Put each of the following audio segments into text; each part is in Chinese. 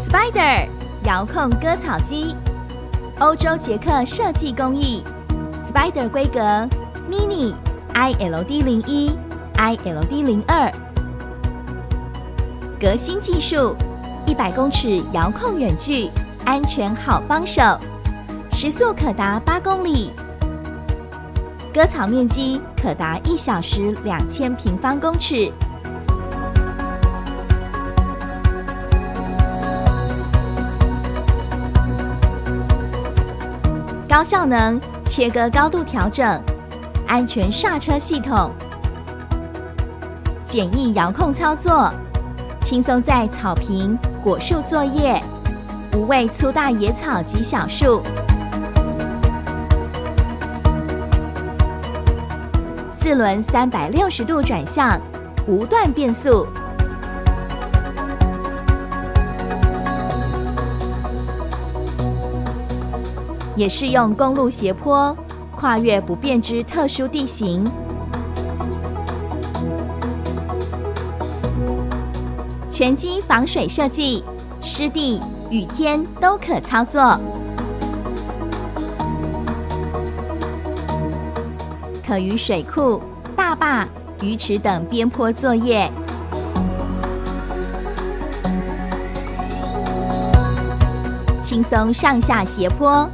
Spider 遥控割草机，欧洲捷克设计工艺 ，Spider 规格 Mini ILD01、ILD02，革新技术，100公尺遥控远距，安全好帮手，时速可达8公里，割草面积可达1小时2000平方公尺。高效能切割高度调整，安全刹车系统，简易遥控操作，轻松在草坪、果树作业，无畏粗大野草及小树。4轮360度转向，无段变速。也适用公路斜坡，跨越不便之特殊地形。全机防水设计，湿地、雨天都可操作。可于水库、大坝、鱼池等边坡作业。轻松上下斜坡。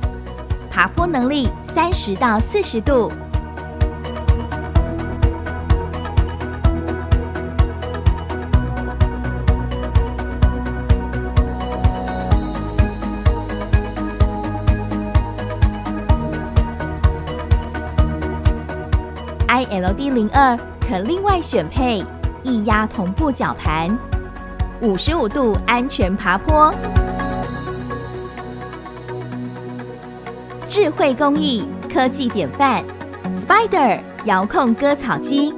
爬坡能力30到40度。ILD02可另外选配液压同步绞盘，55度安全爬坡。智慧工艺，科技典范 ，Spider 遥控割草机。